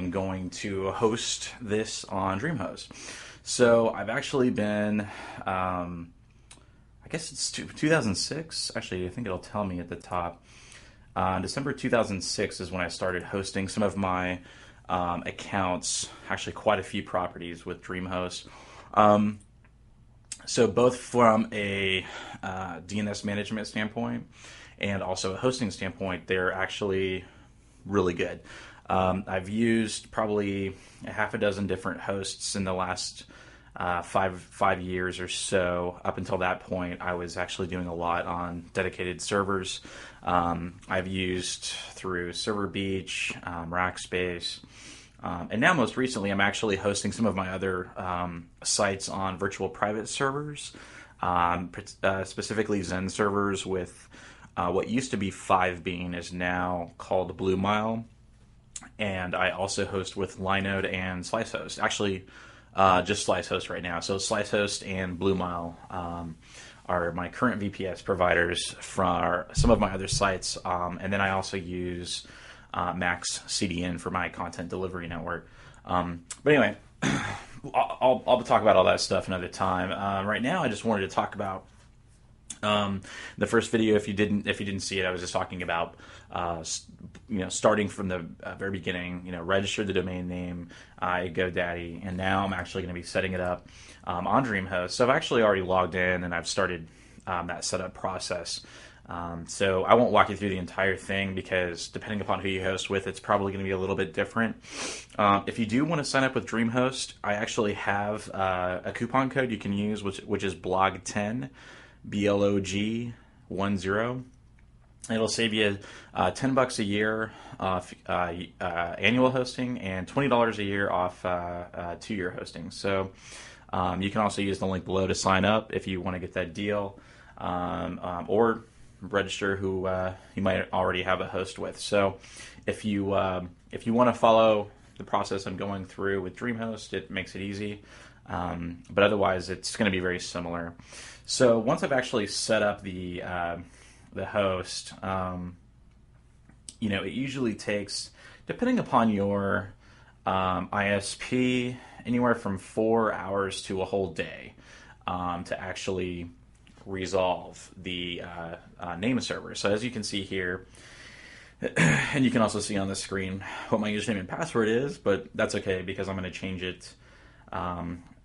am going to host this on Dreamhost. So I've actually been, I guess it's 2006. Actually, I think it'll tell me at the top. December 2006 is when I started hosting some of my accounts, actually quite a few properties with Dreamhost. So both from a DNS management standpoint and also a hosting standpoint, they're actually really good. I've used probably a half a dozen different hosts in the last five years or so. Up until that point, I was actually doing a lot on dedicated servers. I've used through Server Beach, Rackspace, and now most recently I'm actually hosting some of my other sites on virtual private servers, specifically Zen servers with what used to be 5bean is now called Blue Mile. And I also host with Linode and SliceHost. Actually, just SliceHost right now. So SliceHost and Blue Mile are my current VPS providers for some of my other sites. And then I also use Max CDN for my content delivery network. But anyway, I'll talk about all that stuff another time. Right now, I just wanted to talk about the first video. If you didn't see it, I was just talking about starting from the very beginning. Register the domain name at GoDaddy, and now I'm actually going to be setting it up on Dreamhost. So I've actually already logged in and I've started that setup process. So I won't walk you through the entire thing because depending upon who you host with, it's probably going to be a little bit different. If you do want to sign up with Dreamhost, I actually have a coupon code you can use, which is blog10, BLOG10. It'll save you $10 a year off annual hosting and $20 a year off 2-year hosting. So you can also use the link below to sign up if you want to get that deal, or register who you might already have a host with. So if you want to follow the process I'm going through with Dreamhost, it makes it easy. But otherwise, it's going to be very similar. So once I've actually set up the host, it usually takes, depending upon your ISP, anywhere from 4 hours to a whole day to actually resolve the name server. So as you can see here, and you can also see on the screen what my username and password is, but that's okay because I'm going to change it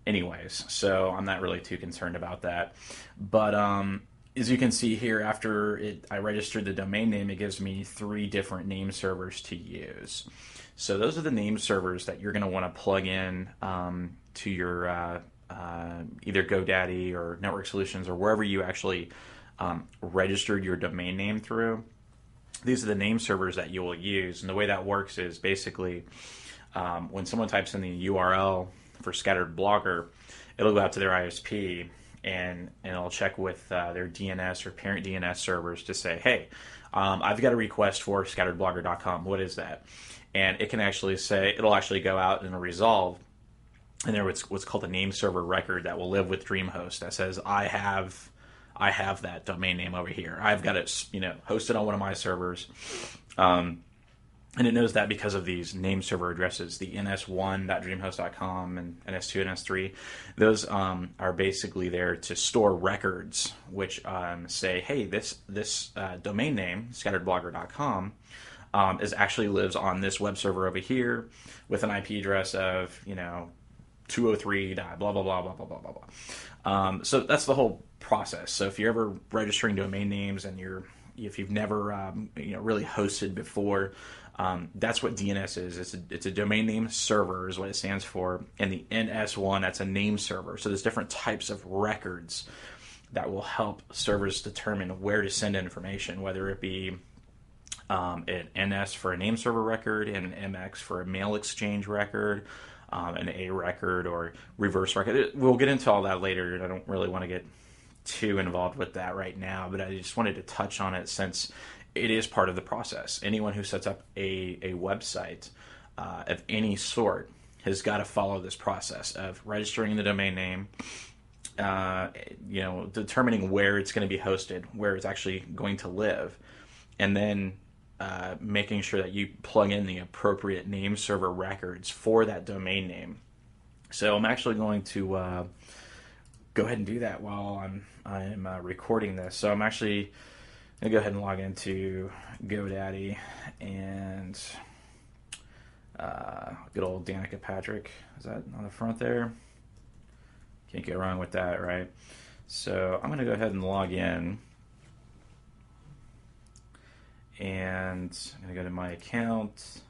anyways. So I'm not really too concerned about that. But as you can see here, after I registered the domain name, it gives me 3 different name servers to use. So those are the name servers that you're going to want to plug in to your either GoDaddy or Network Solutions or wherever you actually registered your domain name through. These are the name servers that you will use. And the way that works is basically when someone types in the URL for Scattered Blogger, it'll go out to their ISP and it'll check with their DNS or parent DNS servers to say, hey, I've got a request for scatteredblogger.com. What is that? And it can actually say, it'll actually go out and resolve. And there's what's called a name server record that will live with Dreamhost that says, I have that domain name over here. I've got it, hosted on one of my servers. And it knows that because of these name server addresses, the ns1.dreamhost.com and ns2 and ns3. Those are basically there to store records, which say, hey, this domain name, scatteredblogger.com, actually lives on this web server over here with an IP address of, 203. Blah blah blah blah blah blah blah blah. So that's the whole process. So if you're ever registering domain names and if you've never really hosted before, that's what DNS is. It's a domain name server is what it stands for, and the NS1, that's a name server. So there's different types of records that will help servers determine where to send information, whether it be an NS for a name server record and an MX for a mail exchange record, an A record or reverse record. We'll get into all that later. I don't really want to get too involved with that right now, but I just wanted to touch on it since it is part of the process. Anyone who sets up a website of any sort has got to follow this process of registering the domain name, determining where it's going to be hosted, where it's actually going to live, and then making sure that you plug in the appropriate name server records for that domain name. So I'm actually going to go ahead and do that while I'm recording this. So I'm actually going to go ahead and log into GoDaddy and good old Danica Patrick. Is that on the front there? Can't go wrong with that, right? So I'm going to go ahead and log in. And I'm going to go to my account.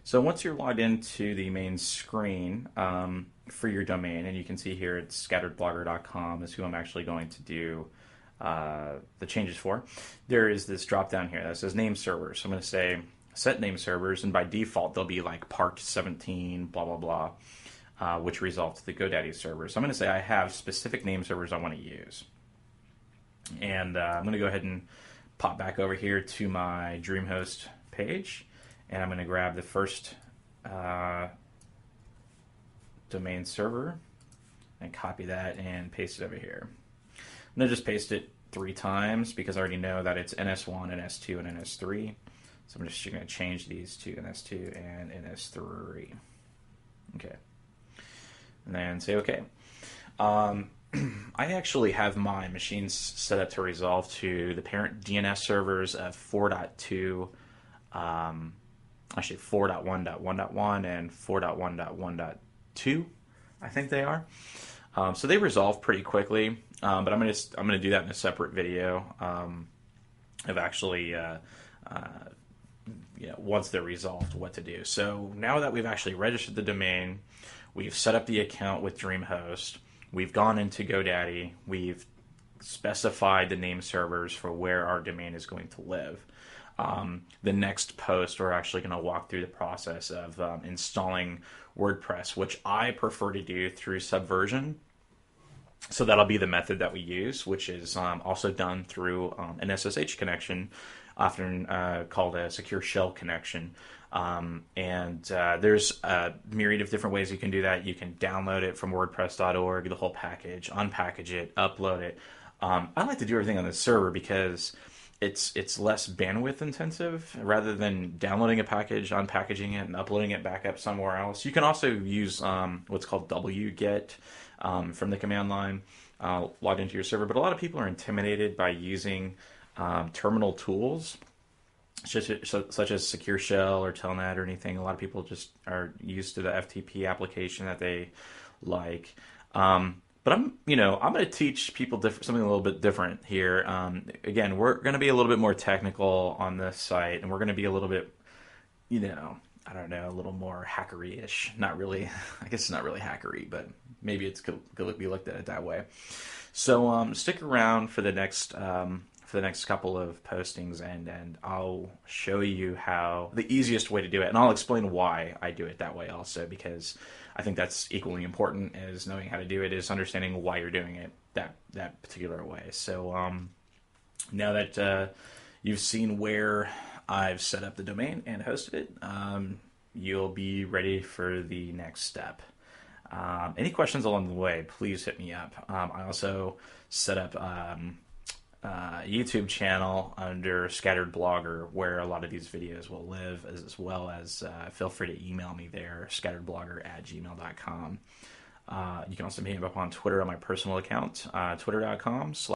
So once you're logged into the main screen for your domain, and you can see here it's scatteredblogger.com is who I'm actually going to do the changes for, there is this drop down here that says name servers. So I'm going to say set name servers, and by default they'll be like part 17, blah, blah, blah, which resolve to the GoDaddy server. So I'm going to say I have specific name servers I want to use. And I'm going to go ahead and pop back over here to my Dreamhost page. And I'm going to grab the first domain server and copy that and paste it over here. I'm going to just paste it 3 times because I already know that it's NS1, NS2, and NS3. So I'm just going to change these to NS2 and NS3. Okay. And then say OK. I actually have my machines set up to resolve to the parent DNS servers of 4.2. Actually 4.1.1.1 and 4.1.1.2, I think they are. So they resolve pretty quickly, but I'm gonna do that in a separate video of actually once they're resolved, what to do. So now that we've actually registered the domain, we've set up the account with Dreamhost, we've gone into GoDaddy, we've specified the name servers for where our domain is going to live. The next post, we're actually going to walk through the process of installing WordPress, which I prefer to do through Subversion. So that'll be the method that we use, which is also done through an SSH connection, often called a secure shell connection. There's a myriad of different ways you can do that. You can download it from WordPress.org, the whole package, unpackage it, upload it. I like to do everything on the server because it's less bandwidth intensive rather than downloading a package, unpackaging it, and uploading it back up somewhere else. You can also use what's called wget from the command line logged into your server, but a lot of people are intimidated by using terminal tools such as Secure Shell or Telnet or anything. A lot of people just are used to the FTP application that they like. But I'm going to teach people something a little bit different here. Again, we're going to be a little bit more technical on this site, and we're going to be a little bit, I don't know, a little more hackery-ish. Not really, I guess it's not really hackery, but maybe it's going to be looked at it that way. So stick around for the next couple of postings, and I'll show you how the easiest way to do it, and I'll explain why I do it that way also, because I think that's equally important as knowing how to do it is understanding why you're doing it that particular way. So now that you've seen where I've set up the domain and hosted it, you'll be ready for the next step. Any questions along the way, please hit me up. I also set up YouTube channel under Scattered Blogger where a lot of these videos will live, as well as feel free to email me there, scatteredblogger@gmail.com. You can also hit me up on Twitter on my personal account, twitter.com/